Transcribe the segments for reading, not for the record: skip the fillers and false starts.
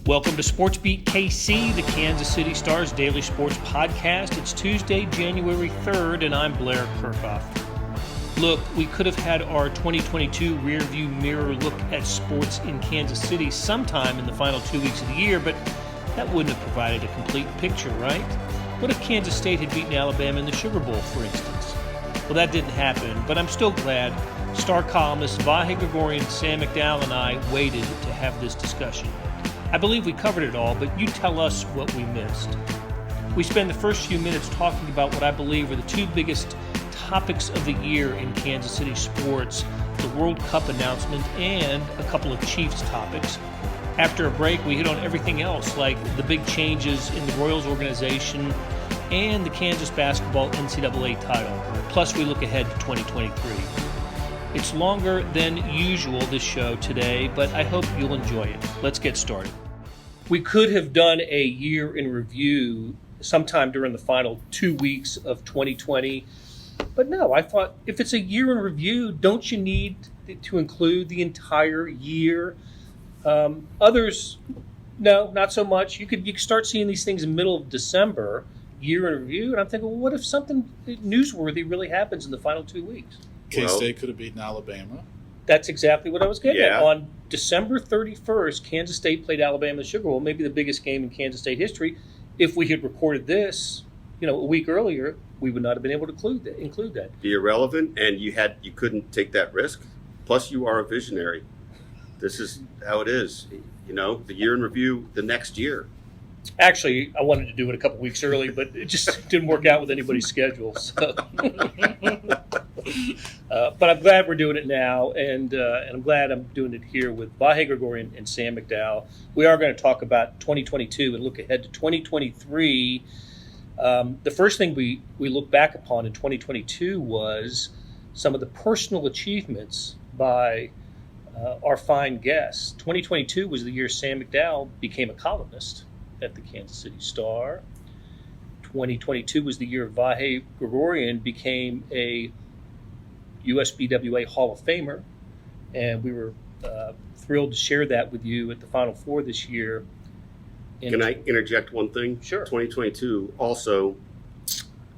Welcome to SportsBeat KC, the Kansas City Star's daily sports podcast. It's Tuesday, January 3rd, and I'm Blair Kerkhoff. Look, we could have had our 2022 rearview mirror look at sports in Kansas City sometime in the final 2 weeks of the year, but that wouldn't have provided a complete picture, right? What if Kansas State had beaten Alabama in the Sugar Bowl, for instance? Well, that didn't happen, but I'm still glad star columnists Vahe, Gregorian, Sam McDowell, and I waited to have this discussion. I believe we covered it all, but you tell us what we missed. We spend the first few minutes talking about what I believe are the two biggest topics of the year in Kansas City sports, the World Cup announcement and a couple of Chiefs topics. After a break, we hit on everything else, like the big changes in the Royals organization and the Kansas basketball NCAA title. Plus, we look ahead to 2023. It's longer than usual, this show today, but I hope you'll enjoy it. Let's get started. We could have done a year in review sometime during the final 2 weeks of 2020, but no, I thought if it's a year in review, don't you need to include the entire year? Others, no, not so much. You could start seeing these things in the middle of December, year in review, and I'm thinking, well, what if something newsworthy really happens in the final 2 weeks? K-State could have beaten Alabama. That's exactly what I was getting at. On December 31st, Kansas State played Alabama in the Sugar Bowl, maybe the biggest game in Kansas State history. If we had recorded this, a week earlier, we would not have been able to include that. Be irrelevant, and you couldn't take that risk. Plus, you are a visionary. This is how it is. The year in review the next year. Actually, I wanted to do it a couple weeks early, but it just didn't work out with anybody's schedule. So. But I'm glad we're doing it now, and I'm glad I'm doing it here with Vahe Gregorian and Sam McDowell. We are going to talk about 2022 and look ahead to 2023. The first thing we look back upon in 2022 was some of the personal achievements by our fine guests. 2022 was the year Sam McDowell became a columnist at the Kansas City Star. 2022 was the year Vahe Gregorian became a USBWA Hall of Famer, and we were thrilled to share that with you at the Final Four this year. Can I interject one thing? Sure. 2022 also,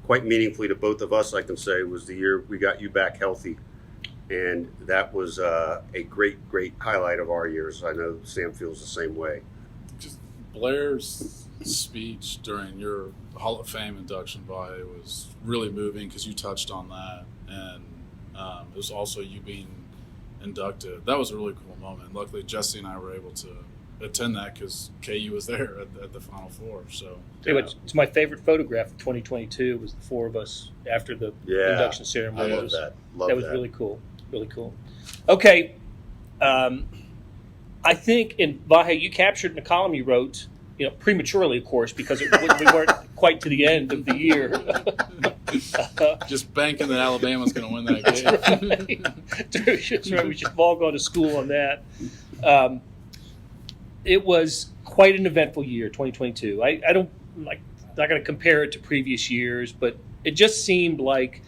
quite meaningfully to both of us, I can say, was the year we got you back healthy. And that was a great, great highlight of our years. I know Sam feels the same way. Just Blair's speech during your Hall of Fame induction, Vahe, was really moving because you touched on that. And it was also you being inducted. That was a really cool moment. Luckily, Jesse and I were able to attend that because KU was there at the Final Four. So it's my favorite photograph of 2022 was the four of us after the induction ceremony. I love that. That was really cool. Really cool. Okay. I think, and Vahe, you captured in a column you wrote, prematurely, of course, because we weren't quite to the end of the year. Just banking that Alabama's going to win that game. That's right. We should have all gone to school on that. It was quite an eventful year, 2022. I'm not going to compare it to previous years, but it just seemed like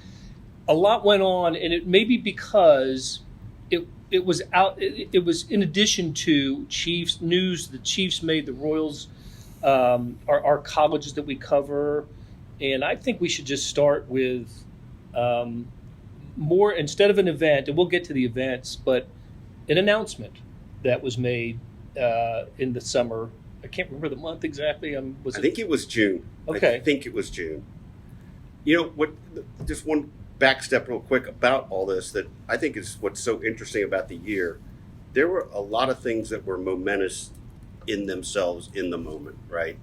a lot went on, and it may be because it was in addition to Chiefs news. The Chiefs made the Royals our colleges that we cover, and I think we should just start with more instead of an event, and we'll get to the events, but an announcement that was made in the summer. I can't remember the month exactly. I think it was June. Okay. I think it was June. Just one backstep real quick about all this that I think is what's so interesting about the year. There were a lot of things that were momentous in themselves in the moment, right?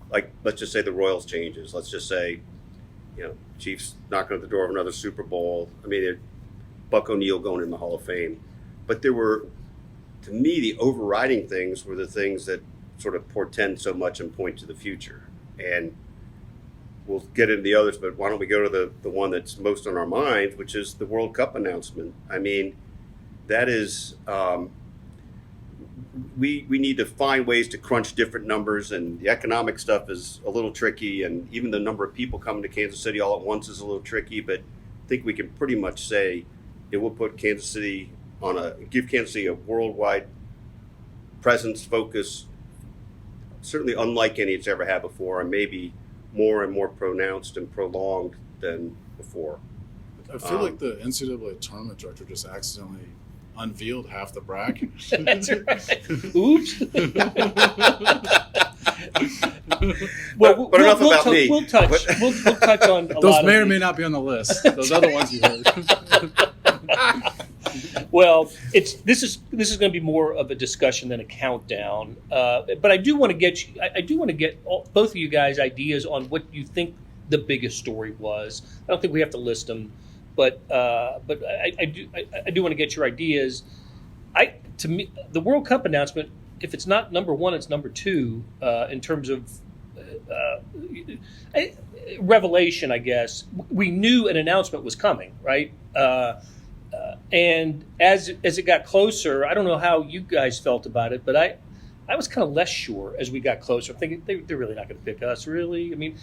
Like, let's just say the Royals changes. Let's just say, Chiefs knocking at the door of another Super Bowl. I mean, Buck O'Neil going in the Hall of Fame. But there were, to me, the overriding things were the things that sort of portend so much and point to the future. And we'll get into the others, but why don't we go to the one that's most on our minds, which is the World Cup announcement. I mean, that is, we need to find ways to crunch different numbers, and the economic stuff is a little tricky, and even the number of people coming to Kansas City all at once is a little tricky, but I think we can pretty much say it will put Kansas City give Kansas City a worldwide presence, focus, certainly unlike any it's ever had before, and maybe more and more pronounced and prolonged than before. I feel like the NCAA tournament director just accidentally unveiled half the bracket. That's right. Oops. Well, but enough about me. We'll touch on a Those lot may of or may not be on the list. Those other ones you heard. Well, this is going to be more of a discussion than a countdown. But I do want to get both of you guys ideas on what you think the biggest story was. I don't think we have to list them, but I do want to get your ideas. To me, the World Cup announcement, if it's not number one, it's number two in terms of revelation, I guess. We knew an announcement was coming, right? And as it got closer, I don't know how you guys felt about it, but I was kind of less sure as we got closer. I'm thinking they're really not going to pick us, really. I mean,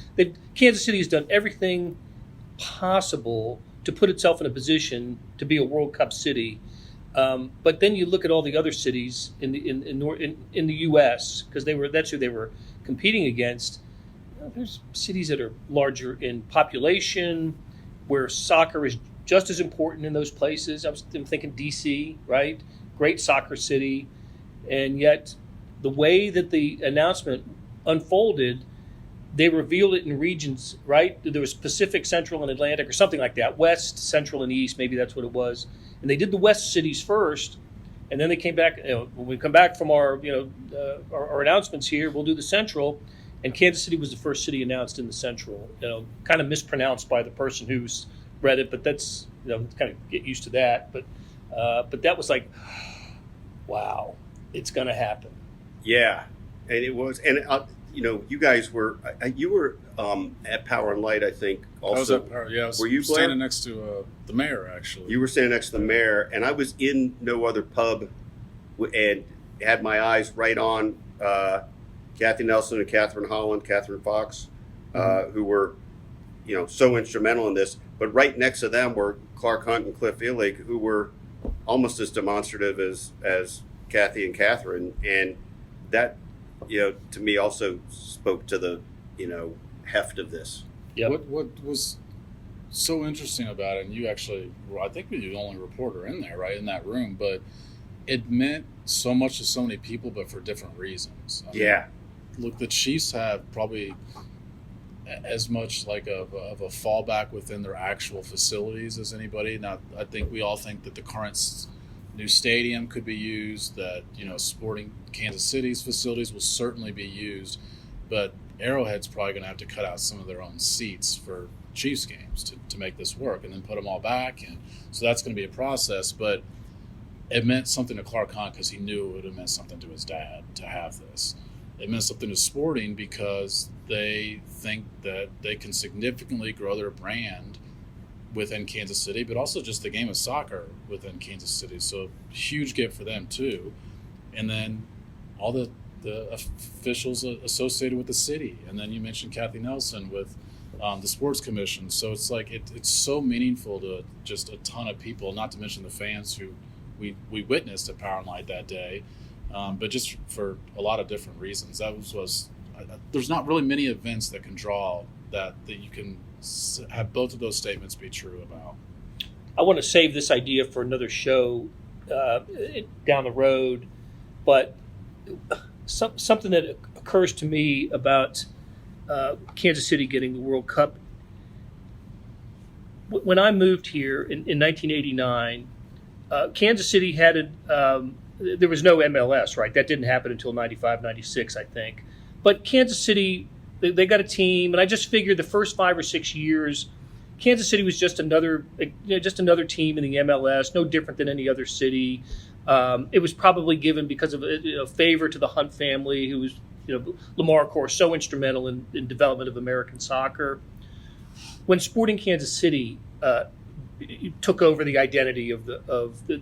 Kansas City has done everything possible to put itself in a position to be a World Cup city. But then you look at all the other cities in the U.S. because that's who they were competing against. There's cities that are larger in population, where soccer is just as important in those places. I'm thinking D.C., right? Great soccer city, and yet the way that the announcement unfolded, they revealed it in regions, right? There was Pacific, Central, and Atlantic, or something like that. West, Central, and East, maybe that's what it was. And they did the West cities first, and then they came back. When we come back from our announcements here, we'll do the Central. And Kansas City was the first city announced in the Central. Kind of mispronounced by the person who's read it, but that's kind of get used to that. But that was like, wow, it's going to happen. Yeah, and it was, and you guys were at Power and Light, I think. Also, I was at Power. Yeah, were you, Blair? standing next to the mayor, actually. You were standing next to the mayor, and I was in no other pub, and had my eyes right on Kathy Nelson and Catherine Fox, who were, so instrumental in this. But right next to them were Clark Hunt and Cliff Illig, who were almost as demonstrative as Kathy and Catherine, and that, to me also spoke to the, heft of this. Yep. What was so interesting about it, and you actually, I think we were the only reporter in there, right, in that room, but it meant so much to so many people, but for different reasons. Yeah. Look, the Chiefs have probably as much like of a fallback within their actual facilities as anybody. Now, I think we all think that the current new stadium could be used, that, Sporting Kansas City's facilities will certainly be used, but Arrowhead's probably going to have to cut out some of their own seats for Chiefs games to make this work, and then put them all back. And so that's going to be a process, but it meant something to Clark Hunt because he knew it would have meant something to his dad to have this. It meant something to Sporting because they think that they can significantly grow their brand within Kansas City, but also just the game of soccer within Kansas City. So huge gift for them too. And then all the officials associated with the city. And then you mentioned Kathy Nelson with the Sports Commission. So it's like it's so meaningful to just a ton of people, not to mention the fans who we witnessed at Power and Light that day. But just for a lot of different reasons. That was there's not really many events that can draw that you can have both of those statements be true about. I want to save this idea for another show down the road, but something that occurs to me about Kansas City getting the World Cup. When I moved here in 1989, Kansas City had there was no MLS, right? That didn't happen until 95, 96, I think. But Kansas City, they got a team, and I just figured the first 5 or 6 years, Kansas City was just another team in the MLS, no different than any other city. It was probably given because of a favor to the Hunt family, who was, Lamar, of course, so instrumental in development of American soccer. When Sporting Kansas City took over the identity of the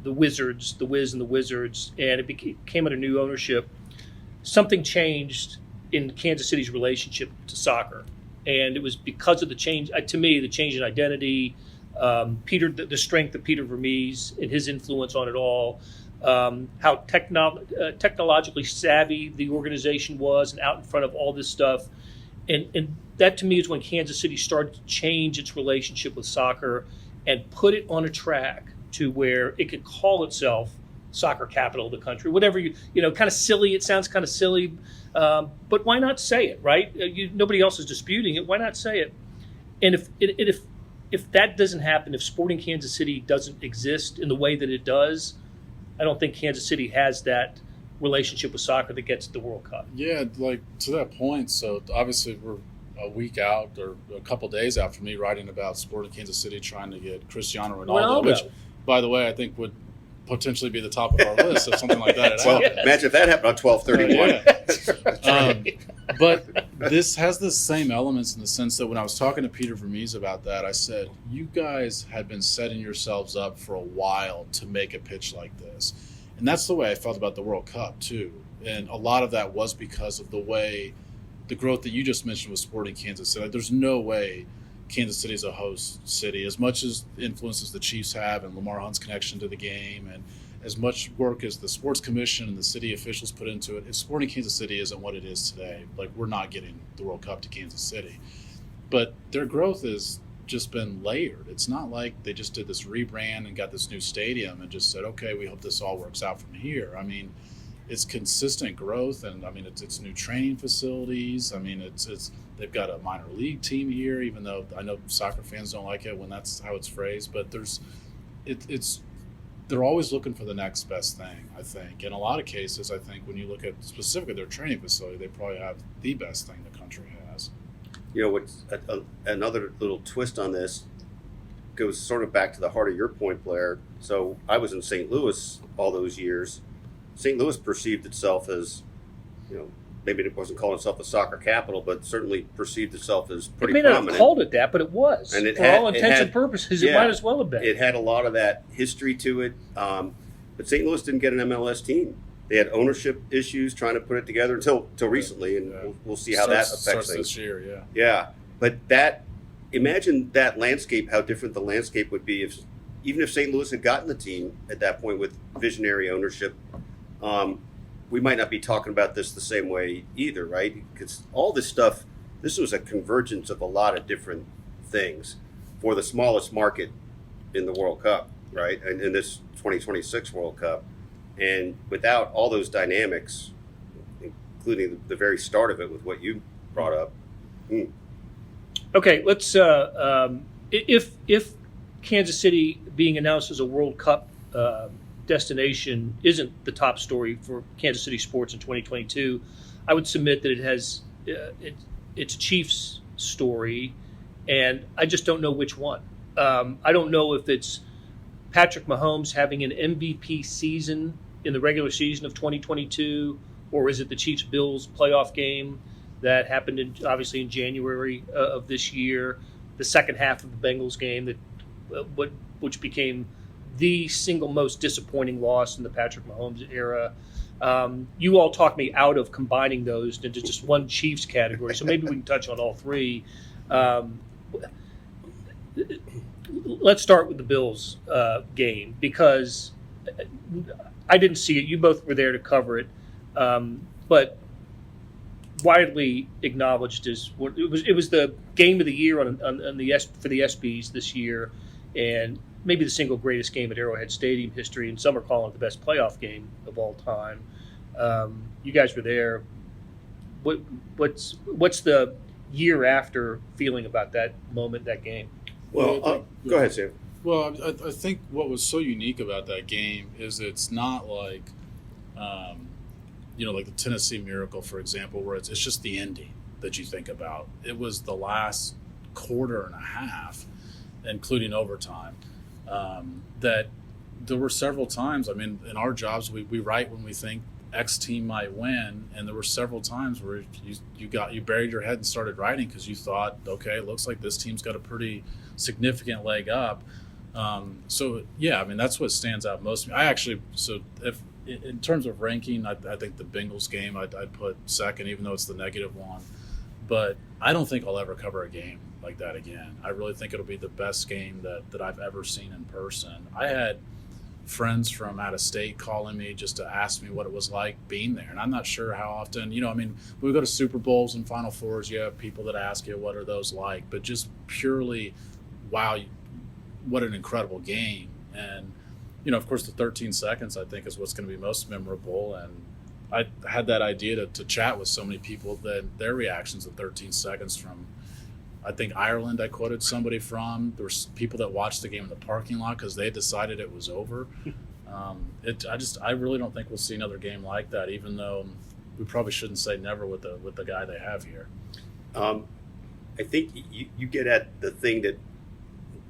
Wizards, the Wiz and the Wizards, and it became under new ownership, something changed in Kansas City's relationship to soccer. And it was because of the change, to me, the change in identity, the strength of Peter Vermees and his influence on it all, how technologically savvy the organization was and out in front of all this stuff. And that to me is when Kansas City started to change its relationship with soccer and put it on a track to where it could call itself soccer capital of the country. Whatever kind of silly. It sounds kind of silly, but why not say it, right? Nobody else is disputing it. Why not say it? And if that doesn't happen, if Sporting Kansas City doesn't exist in the way that it does, I don't think Kansas City has that relationship with soccer that gets the World Cup. Yeah, like to that point. So obviously we're a week out or a couple days out from me writing about Sporting Kansas City trying to get Cristiano Ronaldo, which, by the way, I think would potentially be the top of our list if something like that had happened. Imagine if that happened on 12/31. But this has the same elements in the sense that when I was talking to Peter Vermees about that, I said, you guys had been setting yourselves up for a while to make a pitch like this. And that's the way I felt about the World Cup, too. And a lot of that was because of the way the growth that you just mentioned with Sporting Kansas City. Like, there's no way Kansas City is a host city. As much as influences the Chiefs have and Lamar Hunt's connection to the game and as much work as the Sports Commission and the city officials put into it, if Sporting Kansas City isn't what it is today, like, we're not getting the World Cup to Kansas City. But their growth has just been layered. It's not like they just did this rebrand and got this new stadium and just said, okay, we hope this all works out from here. I mean, it's consistent growth, and I mean, it's new training facilities. I mean, it's they've got a minor league team here, even though I know soccer fans don't like it when that's how it's phrased. But they're always looking for the next best thing, I think. In a lot of cases, I think when you look at specifically their training facility, they probably have the best thing the country has. What's another little twist on this goes sort of back to the heart of your point, Blair. So I was in St. Louis all those years. St. Louis perceived itself as, maybe it wasn't calling itself a soccer capital, but certainly perceived itself as pretty prominent. It may not have called it that, but it was. And for all intents and purposes, it might as well have been. It had a lot of that history to it. But St. Louis didn't get an MLS team. They had ownership issues trying to put it together until recently, and we'll see how that affects things. This year, yeah. Yeah, but imagine that landscape, how different the landscape would be even if St. Louis had gotten the team at that point with visionary ownership. We might not be talking about this the same way either, right? Because all this stuff, this was a convergence of a lot of different things for the smallest market in the World Cup, right? And in this 2026 World Cup. And without all those dynamics, including the very start of it with what you brought up. Okay, let's if Kansas City being announced as a World Cup destination isn't the top story for Kansas City sports in 2022, I would submit that it has it's Chiefs story, and I just don't know which one. I don't know if it's Patrick Mahomes having an MVP season in the regular season of 2022, or is it the Chiefs-Bills playoff game that happened obviously in January of this year, the second half of the Bengals game which became the single most disappointing loss in the Patrick Mahomes era. You all talked me out of combining those into just one Chiefs category, so maybe we can touch on all three. Let's start with the Bills game, because I didn't see it. You both were there to cover it, but widely acknowledged as it was the game of the year for the ESPYs this year, and maybe the single greatest game at Arrowhead Stadium history, and some are calling it the best playoff game of all time. You guys were there. What's the year after feeling about that moment, that game? Well, go ahead, Sam. Well, I think what was so unique about that game is it's not like, like the Tennessee Miracle, for example, where it's just the ending that you think about. It was the last quarter and a half, including overtime, that there were several times. I mean, in our jobs, we write when we think X team might win, and there were several times where you buried your head and started writing because you thought, okay, it looks like this team's got a pretty significant leg up. So yeah, I mean, that's what stands out most to me. If in terms of ranking, I think the Bengals game I'd put second, even though it's the negative one. But I don't think I'll ever cover a game like that again. I really think it'll be the best game that I've ever seen in person. I had friends from out of state calling me just to ask me what it was like being there. And I'm not sure how often, when we go to Super Bowls and Final Fours, you have people that ask you, what are those like? But just purely, wow, what an incredible game. And, of course, the 13 seconds, I think, is what's going to be most memorable. And I had that idea to chat with so many people that their reactions to 13 seconds from, I think, Ireland, I quoted somebody from. There were people that watched the game in the parking lot because they decided it was over. I really don't think we'll see another game like that, even though we probably shouldn't say never with the guy they have here. I think you get at the thing that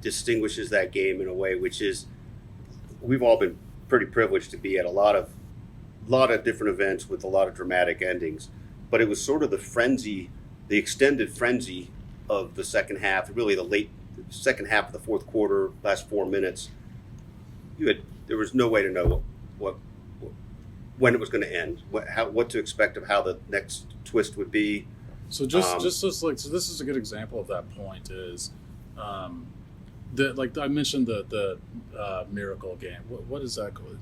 distinguishes that game in a way, which is we've all been pretty privileged to be at a lot of different events with a lot of dramatic endings, but it was sort of the extended frenzy of the second half, really the late second half of the fourth quarter, last 4 minutes. There was no way to know when it was going to end, what to expect of how the next twist would be. So this is a good example of that point. Is like I mentioned the Miracle game. What is that called?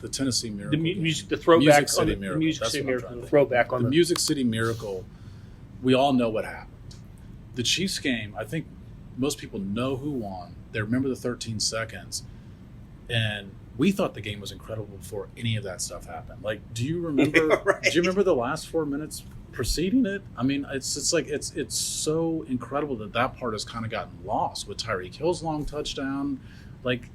The Tennessee Miracle. The throwback Music City Miracle. Music City Miracle. The throwback on the Music City Miracle. We all know what happened. The Chiefs game, I think most people know who won. They remember the 13 seconds. And we thought the game was incredible before any of that stuff happened. Like, do you remember right. Do you remember the last 4 minutes preceding it? I mean, it's so incredible that part has kind of gotten lost with Tyreek Hill's long touchdown, like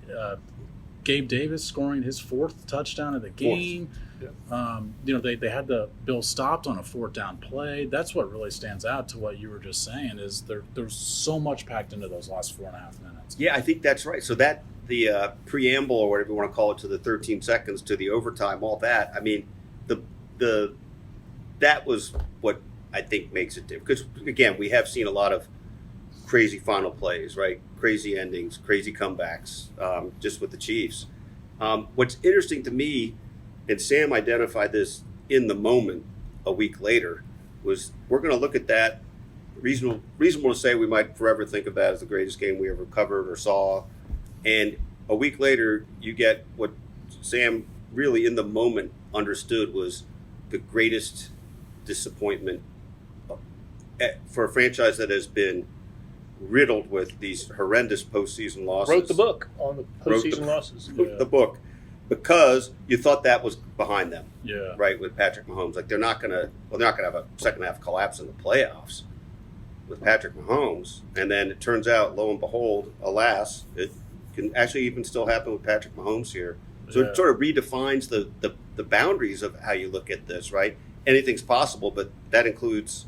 Gabe Davis scoring his 4th touchdown of the game. Yeah. They had the Bill stopped on a 4th down play. That's what really stands out to what you were just saying is there's so much packed into those last 4.5 minutes. Yeah, I think that's right. So that the preamble or whatever you want to call it to the 13 seconds to the overtime, all that. I mean, that was what I think makes it different. Because again, we have seen a lot of crazy final plays, right? Crazy endings, crazy comebacks, just with the Chiefs. What's interesting to me, and Sam identified this in the moment a week later, was we're going to look at that. Reasonable to say we might forever think of that as the greatest game we ever covered or saw. And a week later, you get what Sam really in the moment understood was the greatest disappointment for a franchise that has been riddled with these horrendous postseason losses. Wrote the book on the postseason losses. The book. Because you thought that was behind them. Yeah. Right, with Patrick Mahomes. Like they're not gonna have a second half collapse in the playoffs with Patrick Mahomes. And then it turns out, lo and behold, alas, it can actually even still happen with Patrick Mahomes here. So It sort of redefines the boundaries of how you look at this, right? Anything's possible, but that includes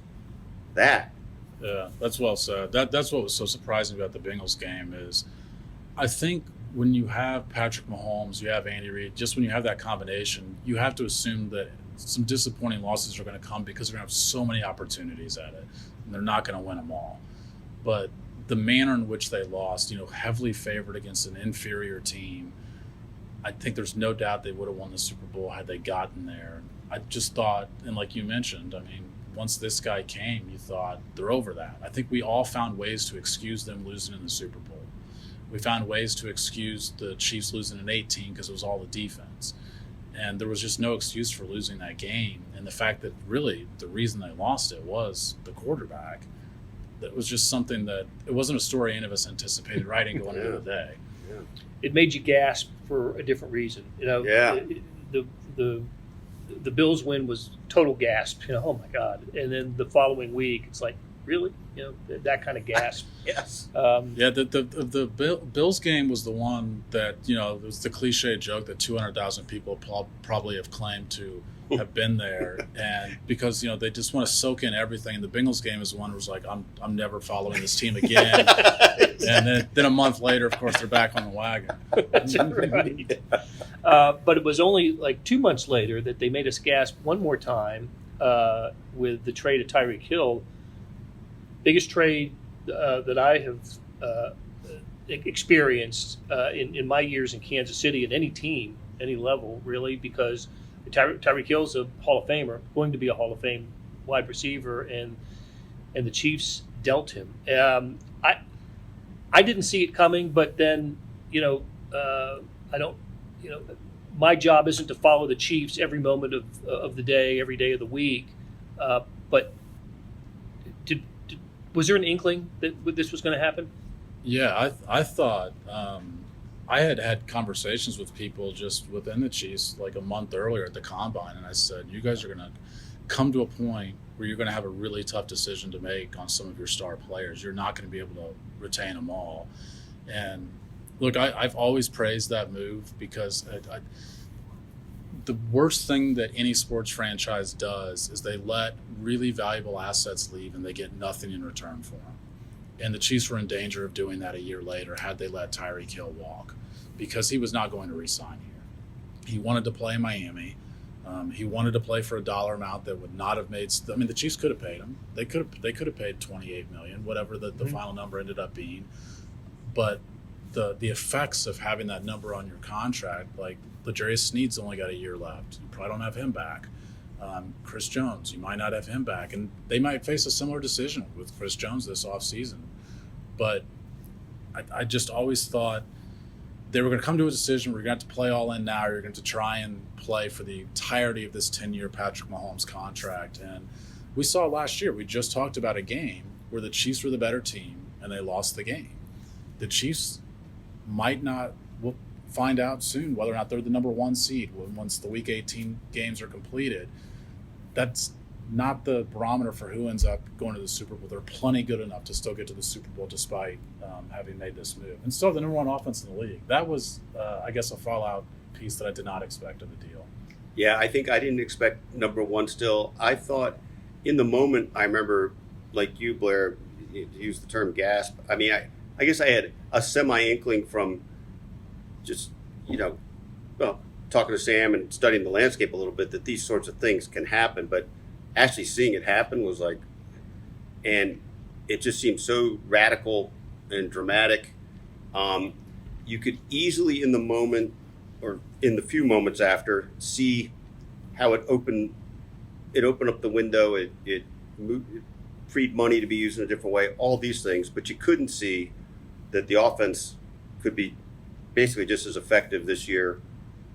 that. Yeah, that's well said. That's what was so surprising about the Bengals game is I think when you have Patrick Mahomes, you have Andy Reid, just when you have that combination, you have to assume that some disappointing losses are going to come because they're going to have so many opportunities at it, and they're not going to win them all. But the manner in which they lost, heavily favored against an inferior team, I think there's no doubt they would have won the Super Bowl had they gotten there. I just thought, and like you mentioned, I mean, once this guy came, you thought they're over that. I think we all found ways to excuse them losing in the Super Bowl. We found ways to excuse the Chiefs losing in 18 because it was all the defense. And there was just no excuse for losing that game. And the fact that really the reason they lost it was the quarterback. That was just something that it wasn't a story any of us anticipated writing going into the day. Yeah. It made you gasp for a different reason. Yeah. The Bills win was total gasp. Oh my God! And then the following week, it's like, really? That kind of gasp. Yes. The Bills game was the one that it was the cliche joke that 200,000 people probably have claimed to have been there, and because they just want to soak in everything. And the Bengals game is the one where it's like I'm never following this team again. And then a month later, of course, they're back on the wagon. That's right. But it was only like 2 months later that they made us gasp one more time with the trade of Tyreek Hill. Biggest trade that I have experienced in my years in Kansas City at any team, any level, really, because Tyreek Hill's a Hall of Famer, going to be a Hall of Fame wide receiver, and the Chiefs dealt him. I didn't see it coming, but then I don't. my job isn't to follow the Chiefs every moment of the day, every day of the week. But was there an inkling that this was going to happen? Yeah, I thought I had conversations with people just within the Chiefs like a month earlier at the Combine, and I said, you guys are going to come to a point where you're going to have a really tough decision to make on some of your star players. You're not going to be able to retain them all. And look, I've always praised that move because the worst thing that any sports franchise does is they let really valuable assets leave and they get nothing in return for them. And the Chiefs were in danger of doing that a year later had they let Tyreek Hill walk, because he was not going to re-sign here. He wanted to play in Miami. He wanted to play for a dollar amount that would not have made. I mean, the Chiefs could have paid him. They could have paid $28 million, whatever the final number ended up being. But the effects of having that number on your contract, like L'Jarius Sneed's only got a year left. You probably don't have him back. Chris Jones, you might not have him back. And they might face a similar decision with Chris Jones this offseason. But I just always thought they were going to come to a decision. We're going to have to play all in now. You're going to try and play for the entirety of this 10-year Patrick Mahomes contract. And we saw last year, we just talked about a game where the Chiefs were the better team and they lost the game. The Chiefs might not, we'll find out soon whether or not they're the number one seed once the Week 18 games are completed. That's not the barometer for who ends up going to the Super Bowl. They're plenty good enough to still get to the Super Bowl despite having made this move. And still the number one offense in the league. That was, I guess, a fallout piece that I did not expect of the deal. Yeah, I think I didn't expect number one still. I thought in the moment, I remember, like you, Blair, you used the term gasp. I mean, I guess I had a semi-inkling from just, talking to Sam and studying the landscape a little bit that these sorts of things can happen. But actually seeing it happen was like, and it just seemed so radical and dramatic. You could easily in the moment or in the few moments after see how it opened up the window. It freed money to be used in a different way, all these things, but you couldn't see that the offense could be basically just as effective this year.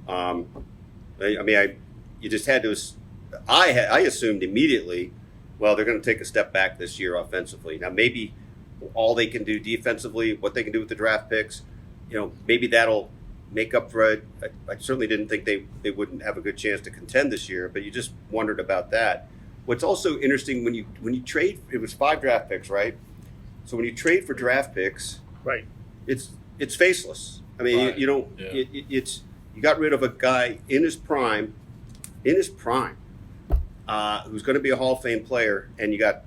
You just had to. I assumed immediately, well, they're going to take a step back this year offensively. Now, maybe all they can do defensively, what they can do with the draft picks, maybe that'll make up for it. I certainly didn't think they wouldn't have a good chance to contend this year, but you just wondered about that. What's also interesting when you trade, it was 5 draft picks, right? So when you trade for draft picks, right, it's faceless. I mean, right. You got rid of a guy in his prime, who's going to be a Hall of Fame player, and you got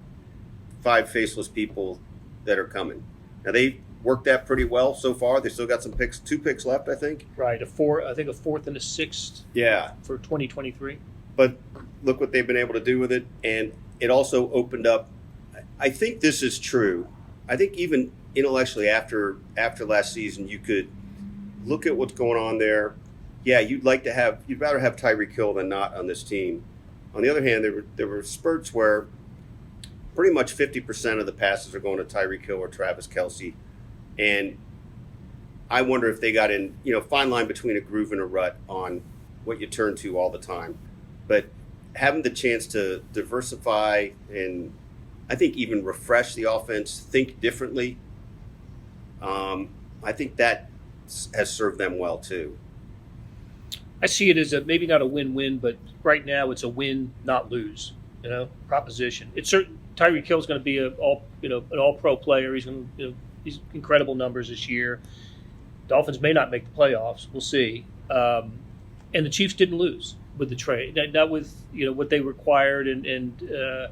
5 faceless people that are coming. Now they worked that pretty well so far. They still got some picks, 2 picks left, I think. Right, a fourth and a sixth. Yeah, for 2023. But look what they've been able to do with it, and it also opened up. I think this is true. I think even intellectually after last season, you could look at what's going on there. Yeah, you'd rather have Tyreek Hill than not on this team. On the other hand, there were spurts where pretty much 50% of the passes are going to Tyreek Hill or Travis Kelce, and I wonder if they got in, fine line between a groove and a rut on what you turn to all the time. But having the chance to diversify and I think even refresh the offense, think differently, I think that has served them well too. I see it as maybe not a win-win, but right now it's a win, not lose. Proposition. It's certain Tyreek Hill is going to be an all-pro player. He's going to he's incredible numbers this year. Dolphins may not make the playoffs. We'll see. And the Chiefs didn't lose with the trade, not with what they required, and the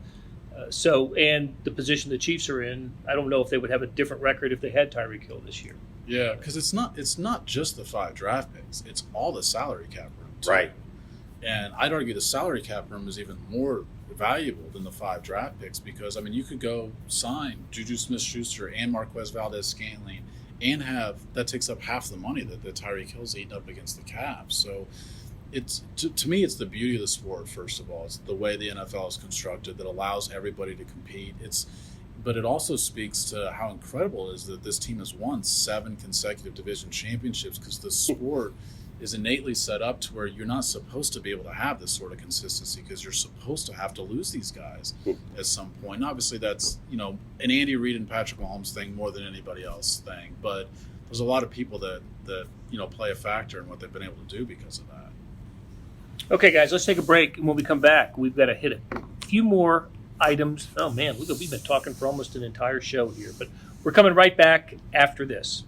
position the Chiefs are in. I don't know if they would have a different record if they had Tyreek Hill this year. Yeah, because it's not just the 5 draft picks; it's all the salary cap room, too. Right? And I'd argue the salary cap room is even more valuable than the 5 draft picks because you could go sign Juju Smith-Schuster and Marquez Valdez-Scantling and that takes up half the money that Tyreek Hill's eaten up against the cap. So it's to me, it's the beauty of the sport. First of all, it's the way the NFL is constructed that allows everybody to compete. But it also speaks to how incredible it is that this team has won 7 consecutive division championships because the sport is innately set up to where you're not supposed to be able to have this sort of consistency, because you're supposed to have to lose these guys at some point. And obviously that's, an Andy Reid and Patrick Mahomes thing more than anybody else thing, but there's a lot of people that play a factor in what they've been able to do because of that. Okay, guys, let's take a break, and when we come back, we've got to hit a few more items. Oh man, look, we've been talking for almost an entire show here, but we're coming right back after this.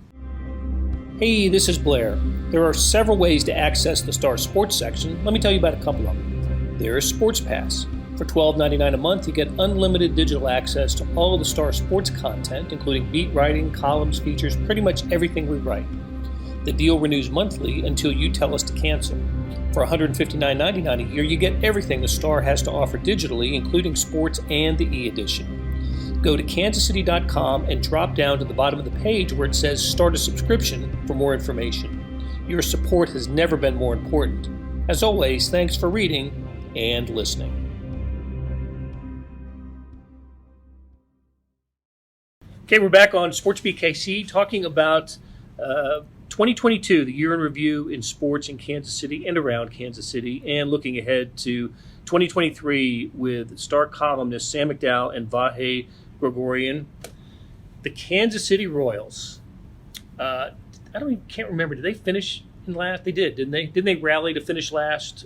Hey, this is Blair. There are several ways to access the Star Sports section. Let me tell you about a couple of them. There's Sports Pass. For $12.99 a month, you get unlimited digital access to all of the Star Sports content, including beat writing, columns, features, pretty much everything we write. The deal renews monthly until you tell us to cancel. For $159.99 a year, you get everything the Star has to offer digitally, including sports and the e-edition. Go to kansascity.com and drop down to the bottom of the page where it says Start a Subscription for more information. Your support has never been more important. As always, thanks for reading and listening. Okay, we're back on SportsBeat KC talking about 2022, the year in review in sports in Kansas City and around Kansas City, and looking ahead to 2023 with Star columnists Sam McDowell and Vahe Gregorian. The Kansas City Royals. Can't remember. Did they finish in last? They did, didn't they? Didn't they rally to finish last?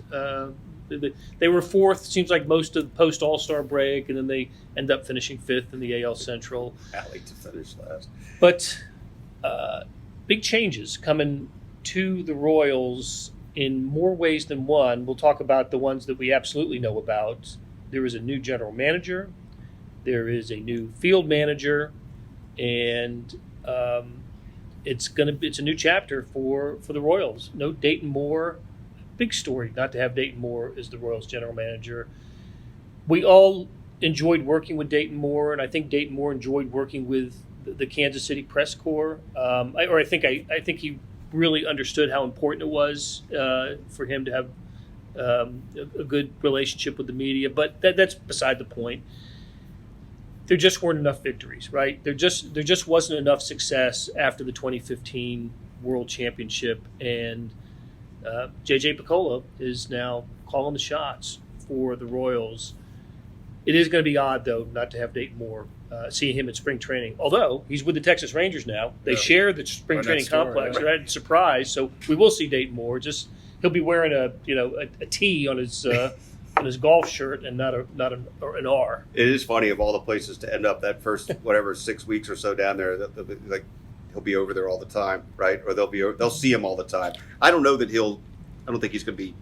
They were fourth. Seems like most of the post All-Star break, and then they end up finishing fifth in the AL Central. Rally to finish last. But big changes coming to the Royals in more ways than one. We'll talk about the ones that we absolutely know about. There is a new general manager. There is a new field manager, and it's a new chapter for the Royals. No Dayton Moore. Big story not to have Dayton Moore as the Royals general manager. We all enjoyed working with Dayton Moore, and I think Dayton Moore enjoyed working with the Kansas City press corps. I think he really understood how important it was for him to have a good relationship with the media. But that's beside the point. There just weren't enough victories, right? There just wasn't enough success after the 2015 World Championship, and J.J. Picola is now calling the shots for the Royals. It is going to be odd, though, not to have Dayton Moore, see him at spring training. Although he's with the Texas Rangers now. They share the spring training complex. Right? Surprise. So we will see Dayton Moore. Just he'll be wearing a T on his golf shirt and not an R. It is funny, of all the places to end up that first 6 weeks or so down there, like he'll be over there all the time, right? Or they'll see him all the time. I don't know that I don't think he's going to be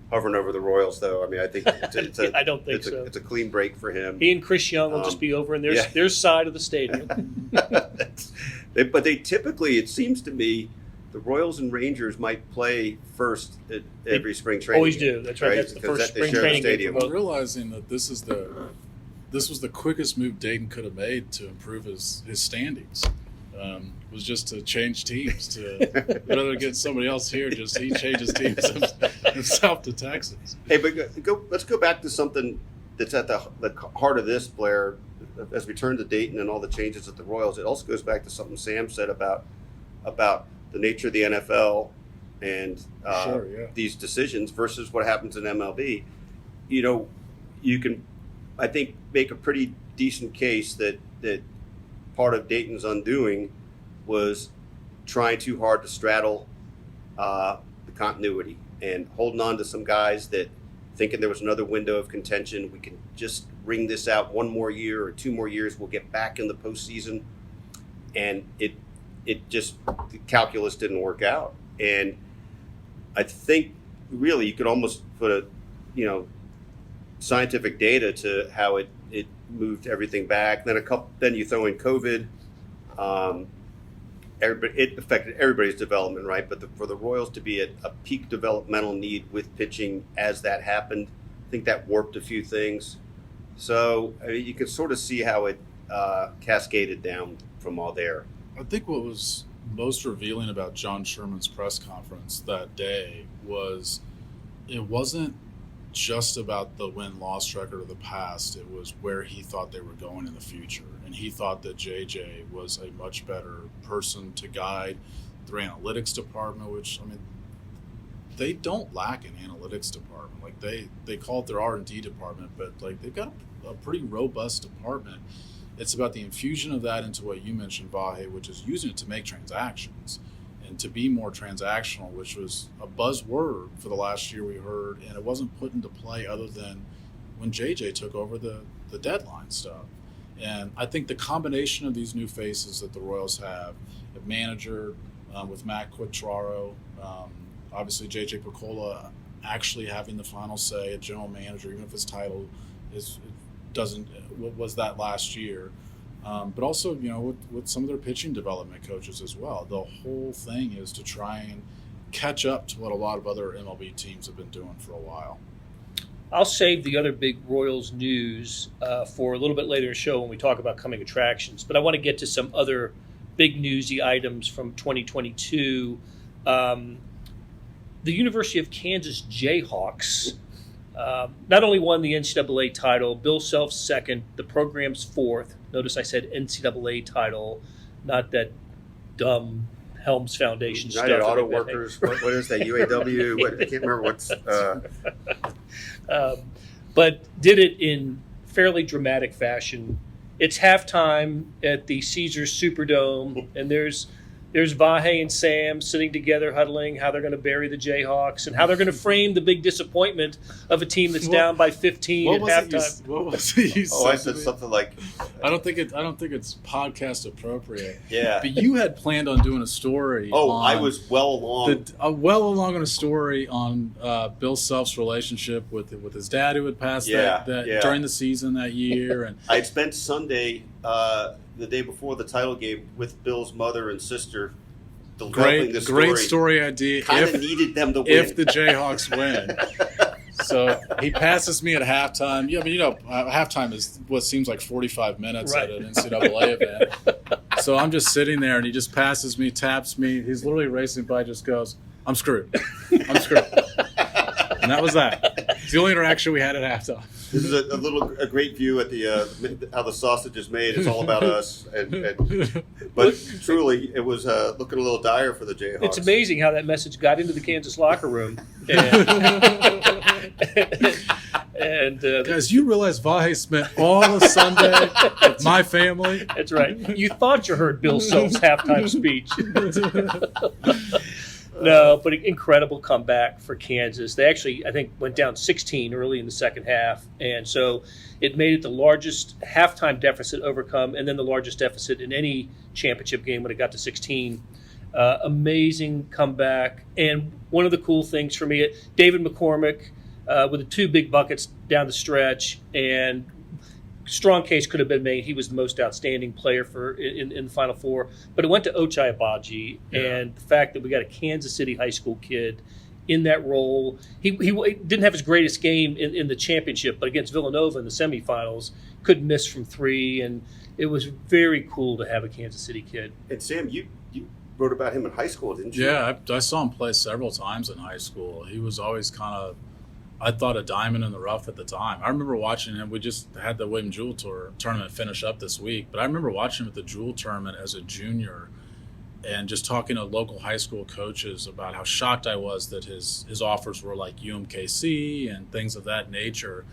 hovering over the Royals, though. I mean, I think it's I don't think so. It's a clean break for him. He and Chris Young will just be over in their side of the stadium. But they typically, it seems to me, the Royals and Rangers might play first at every spring training. Always do. That's right. That's the first spring training game. I'm realizing that this was the quickest move Dayton could have made to improve his standings. Was just to change teams rather than get somebody else here. Just he changes teams himself to Texas. Hey, but let's go back to something that's at the heart of this, Blair. As we turn to Dayton and all the changes at the Royals, it also goes back to something Sam said about the nature of the NFL and these decisions versus what happens in MLB. You can, I think, make a pretty decent case that part of Dayton's undoing was trying too hard to straddle the continuity and holding on to some guys that thinking there was another window of contention. We can just wring this out one more year or 2 more years. We'll get back in the postseason. And it just, the calculus didn't work out. And I think really you could almost put scientific data to how it moved everything back. Then you throw in COVID. It affected everybody's development, right? But for the Royals to be at a peak developmental need with pitching as that happened, I think that warped a few things. So you can sort of see how it cascaded down from all there. I think what was most revealing about John Sherman's press conference that day was it wasn't just about the win-loss record of the past. It was where he thought they were going in the future. And he thought that JJ was a much better person to guide their analytics department, which, I mean, they don't lack an analytics department. Like they call it their R&D department, but like they've got a pretty robust department. It's about the infusion of that into what you mentioned, Vahe, which is using it to make transactions and to be more transactional, which was a buzzword for the last year we heard, and it wasn't put into play other than when JJ took over the deadline stuff. And I think the combination of these new faces that the Royals have, a manager with Matt Quattraro, obviously JJ Picola actually having the final say, a general manager, even if his title was that last year. But also, with some of their pitching development coaches as well. The whole thing is to try and catch up to what a lot of other MLB teams have been doing for a while. I'll save the other big Royals news for a little bit later in the show when we talk about coming attractions. But I want to get to some other big newsy items from 2022. The University of Kansas Jayhawks not only won the NCAA title, Bill Self's second, the program's fourth. Notice I said NCAA title, not that dumb Helms Foundation United stuff. Auto Workers, what is that, UAW? I can't remember what's... but did it in fairly dramatic fashion. It's halftime at the Caesars Superdome, and there's Vahe and Sam sitting together, huddling how they're going to bury the Jayhawks and how they're going to frame the big disappointment of a team that's down by 15 at halftime. What was it you said? I said something like... I don't think it's podcast appropriate. Yeah. But you had planned on doing a story. I was well along. On a story on Bill Self's relationship with his dad, who had passed during the season that year, and I'd spent Sunday the day before the title game with Bill's mother and sister. Great story idea. Kind of needed them to win if the Jayhawks win. So he passes me at halftime. Yeah, halftime is what seems like 45 minutes at an NCAA event. So I'm just sitting there, and he just passes me, taps me. He's literally racing by, just goes, "I'm screwed. I'm screwed." And that was that. It's the only interaction we had at halftime. This is a great view at the how the sausage is made. It's all about us, but truly, it was looking a little dire for the Jayhawks. It's amazing how that message got into the Kansas locker room. And guys, you realize Vahe spent all of Sunday with my family? That's right. You thought you heard Bill Self's halftime speech. No, but an incredible comeback for Kansas. They actually, I think, went down 16 early in the second half, and so it made it the largest halftime deficit overcome, and then the largest deficit in any championship game when it got to 16. Amazing comeback, and one of the cool things for me, David McCormick with the two big buckets down the stretch, and strong case could have been made. He was the most outstanding player in the Final Four. But it went to Ochai Agbaji, and the fact that we got a Kansas City high school kid in that role. He didn't have his greatest game in the championship, but against Villanova in the semifinals, couldn't miss from three, and it was very cool to have a Kansas City kid. And Sam, you wrote about him in high school, didn't you? Yeah, I saw him play several times in high school. He was always kind of, I thought, a diamond in the rough at the time. I remember watching him. We just had the William Jewell tournament finish up this week, but I remember watching him at the Jewell tournament as a junior and just talking to local high school coaches about how shocked I was that his offers were like UMKC and things of that nature.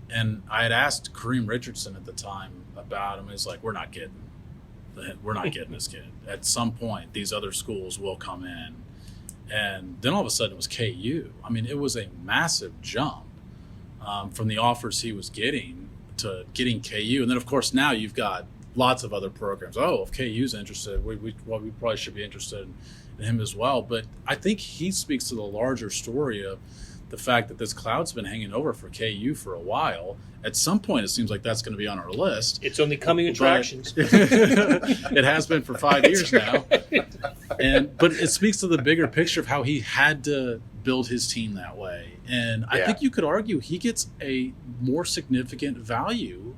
And I had asked Kareem Richardson at the time about him. He's like, we're not getting this kid. At some point, these other schools will come in. And then all of a sudden it was KU. I mean, it was a massive jump from the offers he was getting to getting KU. And then, of course, now you've got lots of other programs. Oh, if KU's interested, we probably should be interested in him as well. But I think he speaks to the larger story of the fact that this cloud's been hanging over for KU for a while. At some point, it seems like that's going to be on our list. It's only coming attractions. It has been for 5 years now. But it speaks to the bigger picture of how he had to build his team that way. And I think you could argue he gets a more significant value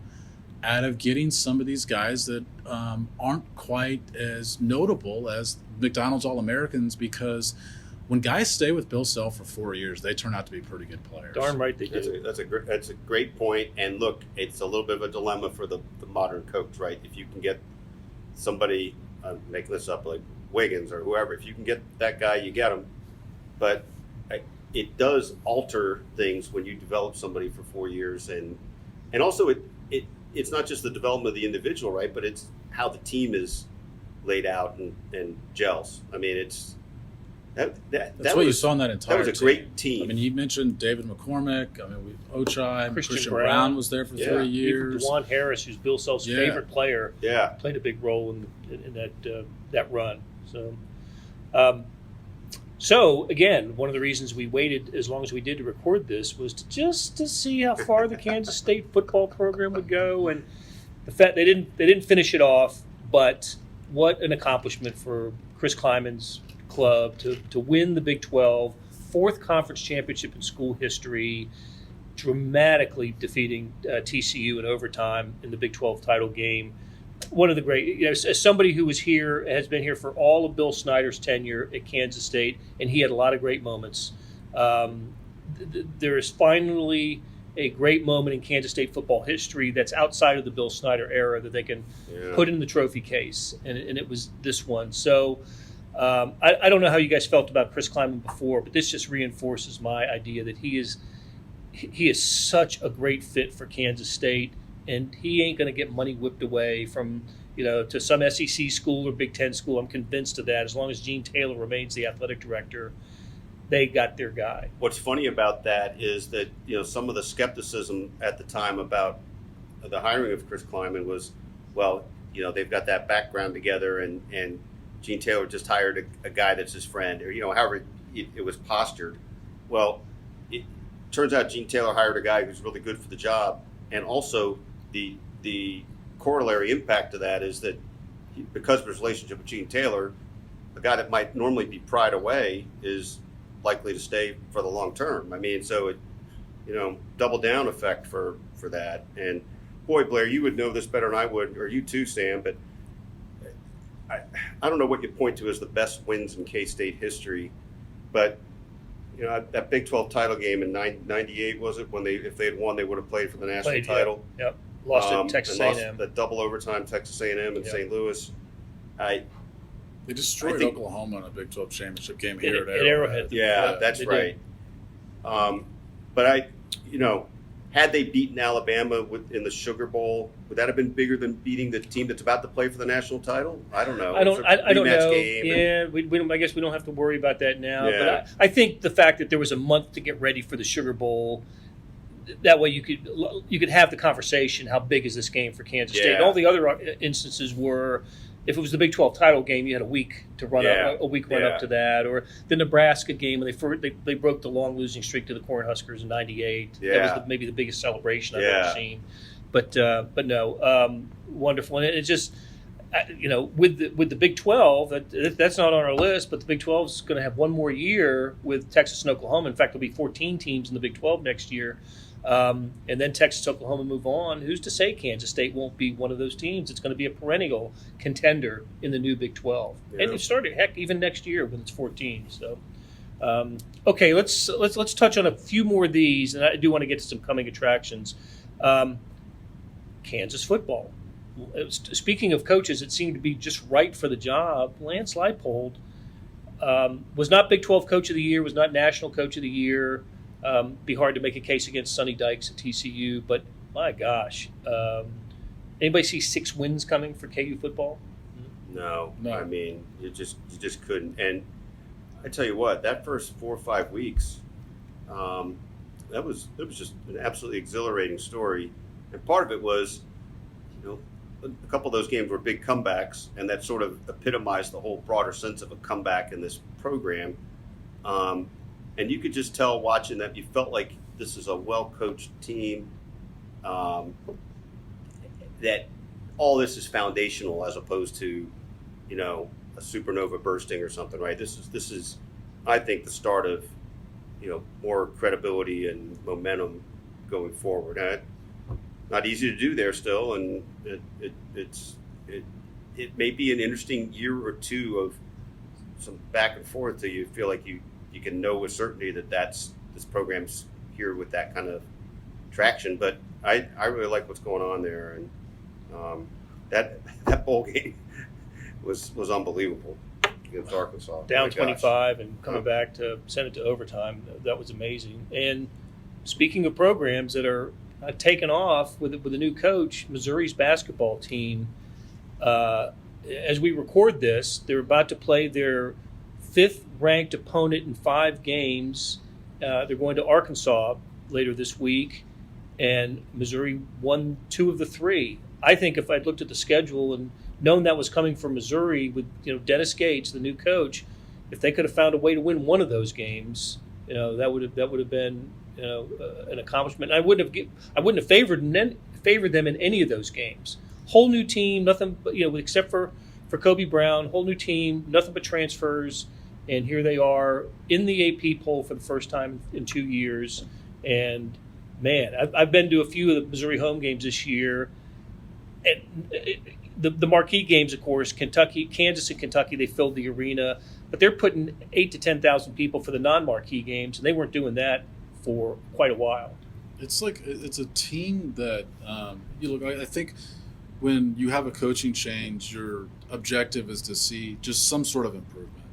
out of getting some of these guys that aren't quite as notable as McDonald's All-Americans, because when guys stay with Bill Self for 4 years, they turn out to be pretty good players. Darn right they do. That's a great point. And look, it's a little bit of a dilemma for the modern coach, right? If you can get somebody, make this up, like Wiggins or whoever, if you can get that guy, you get him. But it does alter things when you develop somebody for 4 years, and also it's not just the development of the individual, right? But it's how the team is laid out and gels. I mean, it's that's what you saw in that entire. That was a great team. I mean, you mentioned David McCormick. I mean, Ochai, Christian Brown was there for 3 years. Even DeJuan Harris, who's Bill Self's favorite player, played a big role in that run. So again, one of the reasons we waited as long as we did to record this was to see how far the Kansas State football program would go, and the fact they didn't finish it off, but what an accomplishment for Chris Kleiman's club to win the Big 12, fourth conference championship in school history, dramatically defeating TCU in overtime in the Big 12 title game. One of the great, as somebody who was here, has been here for all of Bill Snyder's tenure at Kansas State, and he had a lot of great moments. There is finally a great moment in Kansas State football history that's outside of the Bill Snyder era that they can put in the trophy case, and it was this one. So I don't know how you guys felt about Chris Kleiman before, but this just reinforces my idea that he is such a great fit for Kansas State. And he ain't going to get money whipped away from, to some SEC school or Big Ten school. I'm convinced of that. As long as Gene Taylor remains the athletic director, they got their guy. What's funny about that is that, some of the skepticism at the time about the hiring of Chris Kleiman was, well, they've got that background together, and Gene Taylor just hired a guy that's his friend, or, however it was postured. Well, it turns out Gene Taylor hired a guy who's really good for the job, and also the corollary impact of that is that because of his relationship with Gene Taylor, a guy that might normally be pried away is likely to stay for the long term. I mean, so it, double down effect for that. And boy, Blair, you would know this better than I would, or you too, Sam, but I don't know what you point to as the best wins in K-State history, but that Big 12 title game in 98, was it, when if they had won, they would have played for the national title. Yep. Lost at Texas A&M. Lost the double overtime Texas A&M and St. Louis. They destroyed Oklahoma in a Big 12 championship game here at Arrowhead. Yeah, that's right. But had they beaten Alabama in the Sugar Bowl, would that have been bigger than beating the team that's about to play for the national title? I don't know. I don't know. I guess we don't have to worry about that now. Yeah. But I think the fact that there was a month to get ready for the Sugar Bowl, that way you could have the conversation, how big is this game for Kansas State? And all the other instances were, if it was the Big 12 title game, you had a week to run up to that, or the Nebraska game when they broke the long losing streak to the Cornhuskers in '98. Yeah. That was maybe the biggest celebration I've ever seen. But no, wonderful, and it just with the Big 12, that's not on our list, but the Big 12 is going to have one more year with Texas and Oklahoma. In fact, there'll be 14 teams in the Big 12 next year. And then Texas, Oklahoma move on. Who's to say Kansas State won't be one of those teams? It's going to be a perennial contender in the new Big 12, and it started even next year when it's 14. So, okay, let's touch on a few more of these, and I do want to get to some coming attractions. Kansas football. Speaking of coaches, it seemed to be just right for the job. Lance Leipold was not Big 12 Coach of the Year, was not National Coach of the Year. Be hard to make a case against Sonny Dykes at TCU, but my gosh, anybody see 6 wins coming for KU football? No. I mean, you just couldn't. And I tell you what, that first 4 or 5 weeks, that was just an absolutely exhilarating story. And part of it was, a couple of those games were big comebacks, and that sort of epitomized the whole broader sense of a comeback in this program. And you could just tell watching that you felt like this is a well-coached team, that all this is foundational as opposed to, a supernova bursting or something, right? This is, I think, the start of, more credibility and momentum going forward. Not easy to do there still, and it may be an interesting year or two of some back and forth till you feel like you can know with certainty that this program's here with that kind of traction. But I really like what's going on there, and that bowl game was unbelievable. against Arkansas. Down My gosh. 25 and coming back to send it to overtime. That was amazing. And speaking of programs that are taken off with a new coach, Missouri's basketball team, as we record this, they're about to play their fifth-ranked opponent in 5 games. They're going to Arkansas later this week, and Missouri won 2 of the 3. I think if I'd looked at the schedule and known that was coming from Missouri with Dennis Gates, the new coach, if they could have found a way to win one of those games, that would have been an accomplishment. I wouldn't have favored them in any of those games. Whole new team, nothing but except for Kobe Brown, whole new team, nothing but transfers, and here they are in the AP poll for the first time in 2 years. And man, I've been to a few of the Missouri home games this year, and the marquee games, of course, Kansas and Kentucky, they filled the arena, but they're putting 8,000 to 10,000 people for the non-marquee games, and they weren't doing that for quite a while. It's a team that I think when you have a coaching change, your objective is to see just some sort of improvement,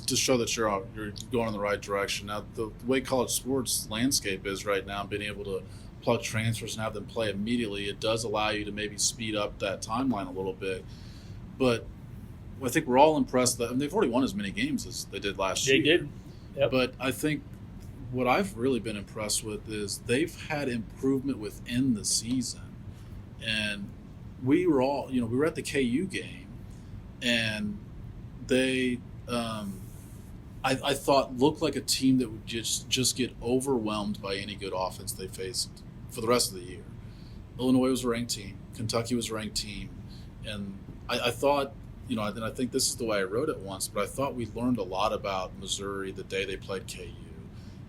to show that you're going in the right direction. Now, the way college sports landscape is right now, being able to plug transfers and have them play immediately, it does allow you to maybe speed up that timeline a little bit. But I think we're all impressed that they've already won as many games as they did last year. They did. Yep. But I think what I've really been impressed with is they've had improvement within the season. And we were all, we were at the KU game, and they, I thought, looked like a team that would just get overwhelmed by any good offense they faced for the rest of the year. Illinois was a ranked team. Kentucky was a ranked team. And I thought, and I think this is the way I wrote it once, but I thought we learned a lot about Missouri the day they played KU.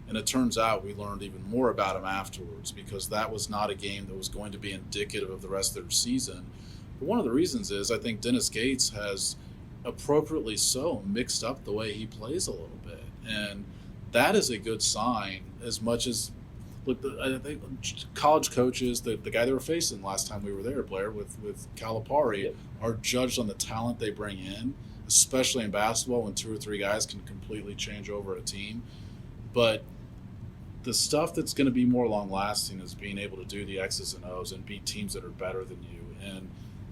And it turns out we learned even more about them afterwards, because that was not a game that was going to be indicative of the rest of their season. But one of the reasons is I think Dennis Gates has appropriately so mixed up the way he plays a little bit. And that is a good sign, as much as, look, I think college coaches, the guy they were facing last time we were there, Blair, with Calipari, yep, are judged on the talent they bring in, especially in basketball when 2 or 3 guys can completely change over a team. But the stuff that's going to be more long-lasting is being able to do the X's and O's and beat teams that are better than you. And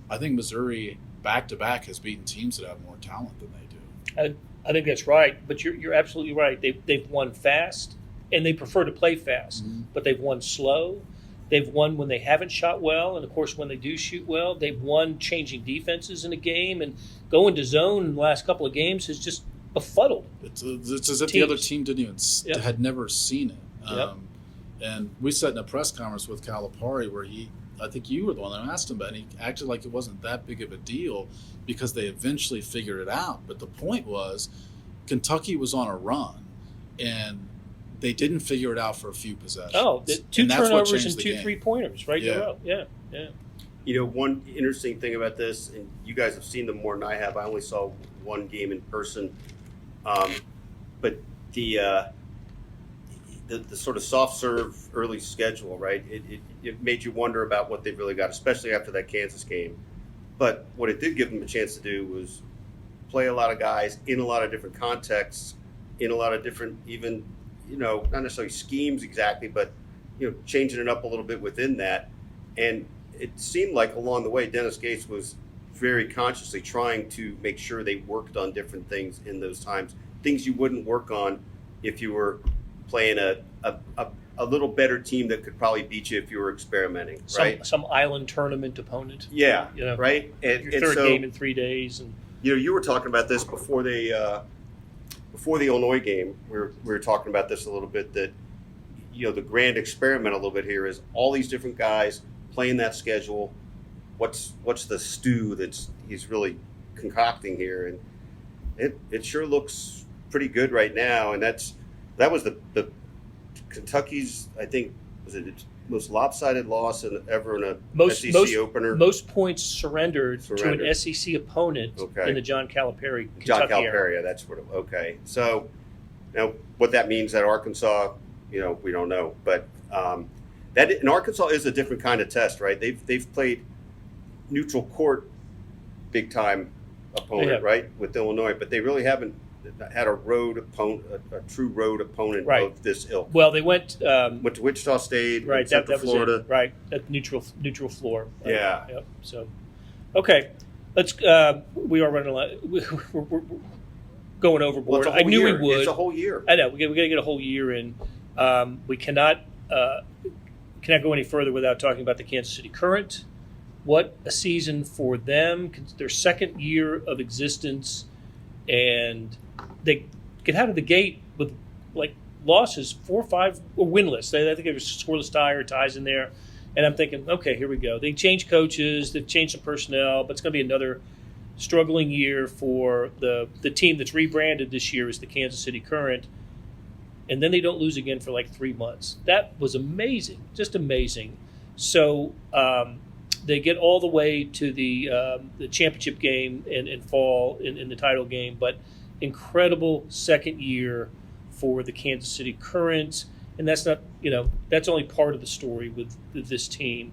I think Missouri, back-to-back, has beaten teams that have more talent than they do. I think that's right, but you're absolutely right. They've won fast, and they prefer to play fast, but they've won slow. They've won when they haven't shot well, and, of course, when they do shoot well. They've won changing defenses in a game, and going to zone in the last couple of games has just befuddled. It's as if the other team didn't even had never seen it. And we sat in a press conference with Calipari where I think you were the one that asked him about it, and he acted like it wasn't that big of a deal because they eventually figured it out. But the point was, Kentucky was on a run, and they didn't figure it out for a few possessions. Oh, 2 turnovers and 2 3-pointers right in a row. Yeah. One interesting thing about this, and you guys have seen them more than I have. I only saw one game in person, but the sort of soft serve early schedule, right? It made you wonder about what they've really got, especially after that Kansas game. But what it did give them a chance to do was play a lot of guys in a lot of different contexts, in a lot of different, even, not necessarily schemes exactly, but, changing it up a little bit within that. And it seemed like along the way, Dennis Gates was very consciously trying to make sure they worked on different things in those times, things you wouldn't work on if you were playing a little better team that could probably beat you if you were experimenting, right? Some island tournament opponent. Yeah, right? Your third game in 3 days. And you were talking about this before the Illinois game. We were talking about this a little bit, that the grand experiment a little bit here is all these different guys playing that schedule. What's the stew he's really concocting here? And it sure looks pretty good right now. And that was the Kentucky's, I think, was it its most lopsided loss ever in a SEC opener. Most points surrendered to an SEC opponent in the John Calipari Kentucky era. That's what. Okay, so now what that means at Arkansas, we don't know, but and Arkansas is a different kind of test, right? They've played neutral court big time opponent, right, with Illinois, but they really haven't had a road opponent, a true road opponent Right. of this ilk. Well, they went Went to Wichita State, right. Central That was Florida. it. Right at neutral floor. Yeah. Yep. So, okay, let's. We are running a lot. We're going overboard. Well, it's a whole I knew year. we would. It's a whole year. I know we got to get a whole year in. We cannot go any further without talking about the Kansas City Current. What a season for them! Their second year of existence, and they get out of the gate with like losses, 4 or 5 or winless. I think there was scoreless tie or ties in there, and I'm thinking, okay, here we go. They changed coaches, they've changed some personnel, but it's going to be another struggling year for the team that's rebranded this year as the Kansas City Current. And then they don't lose again for like 3 months. That was amazing, just amazing. So they get all the way to the championship game in fall in the title game, but incredible second year for the Kansas City Current. And that's not, that's only part of the story with this team.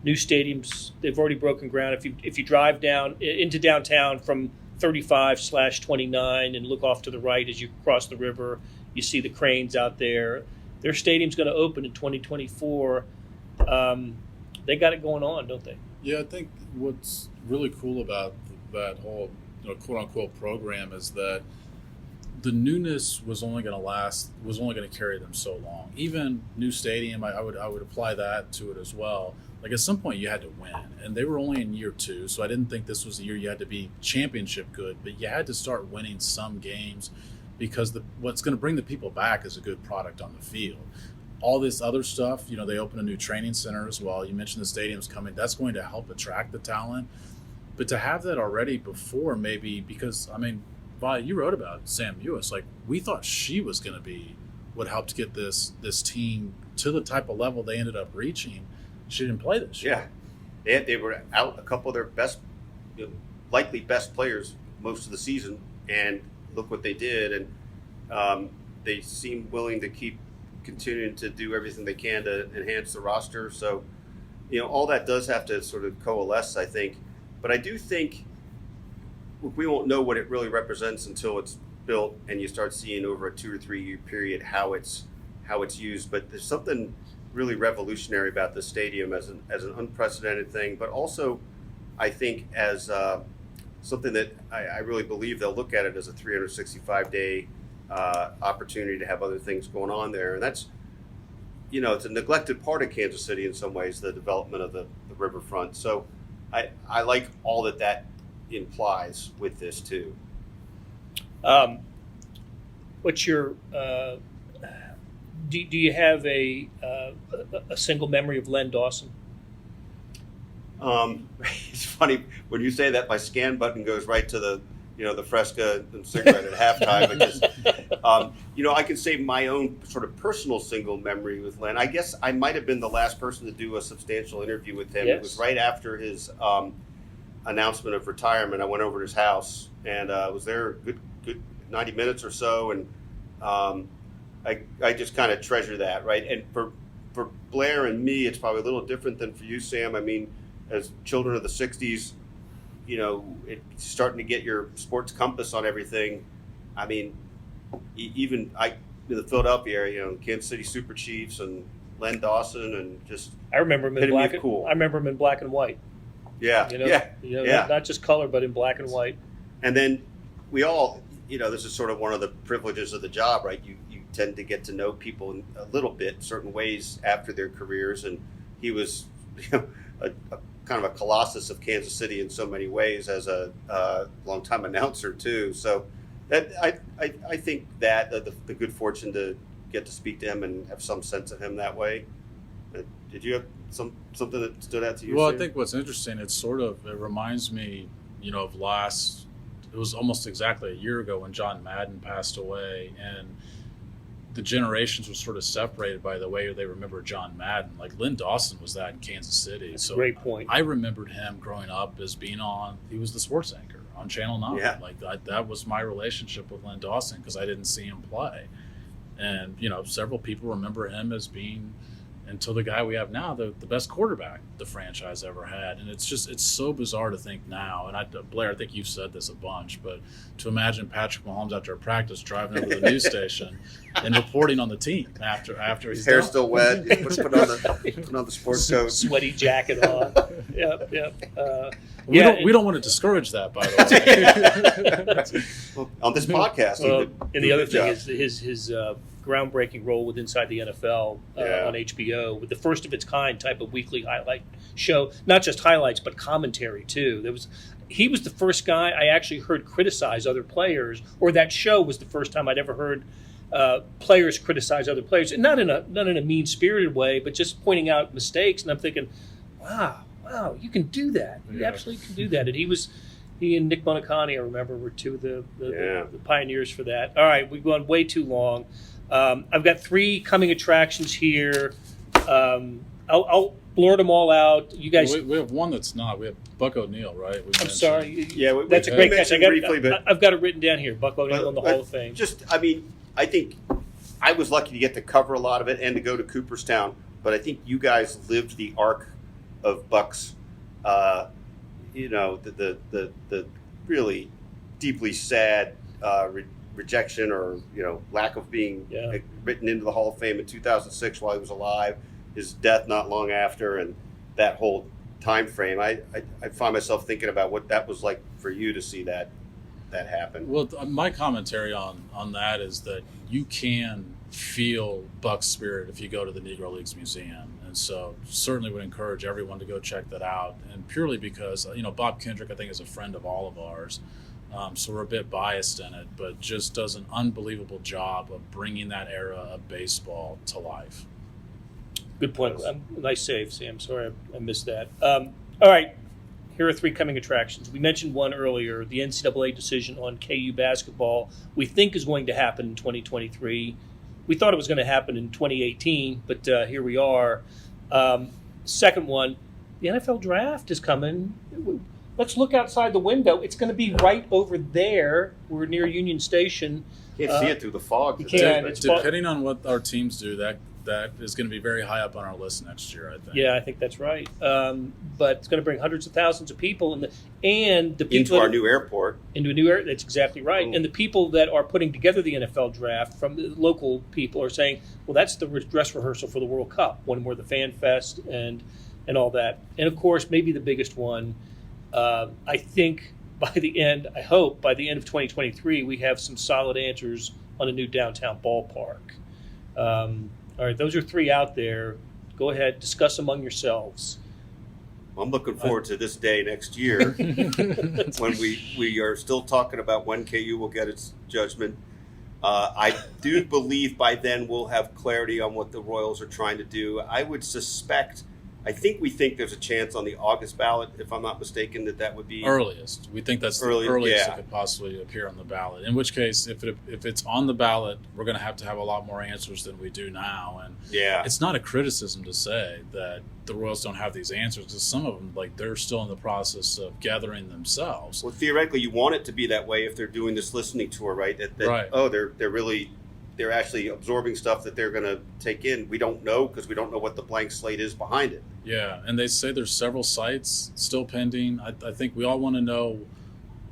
New stadiums, they've already broken ground. If you drive down into downtown from 35/29 and look off to the right as you cross the river, you see the cranes out there. Their stadium's going to open in 2024. They got it going on, don't they? Yeah, I think what's really cool about that whole quote unquote program is that the newness was only going to carry them so long. Even new stadium, I would apply that to it as well. Like at some point you had to win, and they were only in year 2, so I didn't think this was the year you had to be championship good, but you had to start winning some games because what's going to bring the people back is a good product on the field. All this other stuff, they open a new training center as well. You mentioned the stadium's coming. That's going to help attract the talent. But to have that already before, maybe, because, Vahe, you wrote about Sam Ewis. Like, we thought she was going to be what helped get this team to the type of level they ended up reaching. She didn't play this year. Yeah. They were out a couple of their best, likely best players most of the season, and look what they did. And they seem willing to keep continuing to do everything they can to enhance the roster. So, all that does have to sort of coalesce, I think. But I do think we won't know what it really represents until it's built and you start seeing over a 2 or 3 year period how it's used. But there's something really revolutionary about the stadium as an unprecedented thing, but also I think as something that I really believe they'll look at it as a 365-day opportunity to have other things going on there. And that's, it's a neglected part of Kansas City in some ways, the development of the riverfront. So I like all that implies with this too. What's your do you have a single memory of Len Dawson? It's funny when you say that. My scan button goes right to the Fresca and cigarette at halftime. Because I can say my own sort of personal single memory with Len. I guess I might have been the last person to do a substantial interview with him. Yes. It was right after his announcement of retirement. I went over to his house and was there a good 90 minutes or so, and I just kind of treasure that, right? And for Blair and me, it's probably a little different than for you, Sam. As children of the 60s, it's starting to get your sports compass on everything. Even in the Philadelphia area, Kansas City Super Chiefs and Len Dawson, and just I remember him in black. Cool. I remember him in black and white. Yeah, Not just color, but in black and white. And then we all, this is sort of one of the privileges of the job, right? You tend to get to know people in a little bit, certain ways after their careers, and he was, a kind of a colossus of Kansas City in so many ways as a longtime announcer too. So that I think that the good fortune to get to speak to him and have some sense of him that way. Did you have something that stood out to you? Well, Sam? I think what's interesting, it reminds me, of it was almost exactly a year ago when John Madden passed away, and the generations were sort of separated by the way they remember John Madden. Like Len Dawson was that in Kansas City. That's so a great point. I remembered him growing up as he was the sports anchor on Channel 9. Yeah. Like that was my relationship with Len Dawson because I didn't see him play. And, several people remember him as being until the guy we have now, the best quarterback the franchise ever had. And it's so bizarre to think now. And Blair, I think you've said this a bunch, but to imagine Patrick Mahomes after a practice driving over to the news station and reporting on the team after he's his hair done. still wet, put on the sports coat, sweaty jacket on. Yep. We don't want to discourage that, by the way. Well, on this podcast. And the other thing is his groundbreaking role with Inside the NFL on HBO, with the first of its kind type of weekly highlight show, not just highlights but commentary too. He was the first guy I actually heard criticize other players, or that show was the first time I'd ever heard players criticize other players, and not in a mean-spirited way, but just pointing out mistakes. And I'm thinking, wow, you can do that. You absolutely can do that. And he and Nick Buoniconti, I remember, were two of the pioneers for that. All right, we've gone way too long. I've got 3 coming attractions here. I'll blurt them all out. You guys, we have one that's not. We have Buck O'Neil, right? I'm sorry. That's a great catch. Briefly, I've got it written down here. Buck O'Neil in the Hall of Fame. I think I was lucky to get to cover a lot of it and to go to Cooperstown, but I think you guys lived the arc of Buck's, the really deeply sad rejection or lack of being written into the Hall of Fame in 2006 while he was alive, his death not long after, and that whole time frame. I find myself thinking about what that was like for you to see that happen. Well, my commentary on that is that you can feel Buck's spirit if you go to the Negro Leagues Museum. And so certainly would encourage everyone to go check that out. And purely because, Bob Kendrick, I think, is a friend of all of ours. So we're a bit biased in it, but just does an unbelievable job of bringing that era of baseball to life. Good point. Nice save, Sam. Sorry I missed that. All right. Here are 3 coming attractions. We mentioned one earlier, the NCAA decision on KU basketball we think is going to happen in 2023. We thought it was going to happen in 2018, but here we are. Second one, the NFL draft is coming. Let's look outside the window. It's going to be right over there. We're near Union Station. You can't see it through the fog. You can. Depending on what our teams do, that is going to be very high up on our list next year, I think. Yeah, I think that's right. But it's going to bring hundreds of thousands of people, and the people into our new airport. Into a new airport. That's exactly right. Ooh. And the people that are putting together the NFL draft from the local people are saying, well, that's the dress rehearsal for the World Cup, when we're the Fan Fest and all that. And of course, maybe the biggest one. I think I hope by the end of 2023, we have some solid answers on a new downtown ballpark. All right, those are 3 out there. Go ahead, discuss among yourselves. I'm looking forward to this day next year when we are still talking about when KU will get its judgment. I do believe by then we'll have clarity on what the Royals are trying to do. I think we think there's a chance on the August ballot, if I'm not mistaken, that would be earliest. We think that's the earliest it could possibly appear on the ballot. In which case, if it's on the ballot, we're going to have a lot more answers than we do now. And it's not a criticism to say that the Royals don't have these answers, because some of them, they're still in the process of gathering themselves. Well, theoretically, you want it to be that way if they're doing this listening tour, right? Right. Oh, they're actually absorbing stuff that they're going to take in. We don't know because we don't know what the blank slate is behind it. Yeah, and they say there's several sites still pending. I think we all want to know,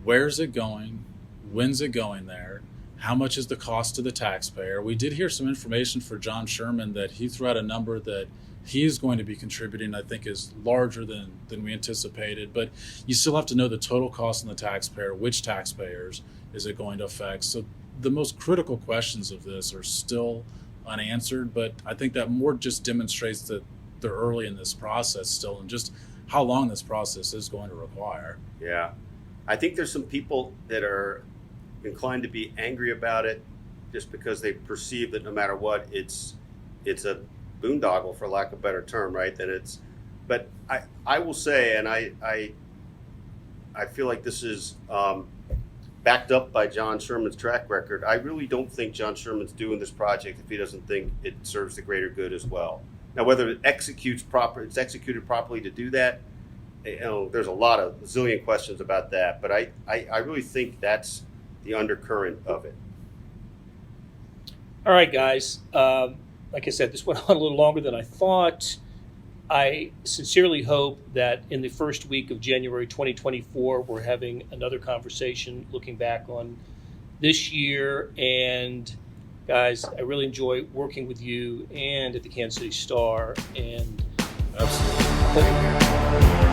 where's it going, when's it going there, how much is the cost to the taxpayer. We did hear some information for John Sherman that he threw out a number that he's going to be contributing, I think, is larger than we anticipated. But you still have to know the total cost on the taxpayer, which taxpayers is it going to affect. So the most critical questions of this are still unanswered, but I think that more just demonstrates that they're early in this process still, and just how long this process is going to require. Yeah. I think there's some people that are inclined to be angry about it just because they perceive that no matter what, it's a boondoggle, for lack of a better term, right? But I will say, and I feel like this is backed up by John Sherman's track record. I really don't think John Sherman's doing this project if he doesn't think it serves the greater good as well. Now, whether it's executed properly to do that, there's a zillion questions about that. But I really think that's the undercurrent of it. All right, guys. like I said, this went on a little longer than I thought. I sincerely hope that in the first week of January 2024, we're having another conversation looking back on this year. And guys, I really enjoy working with you and at the Kansas City Star. And Absolutely. I hope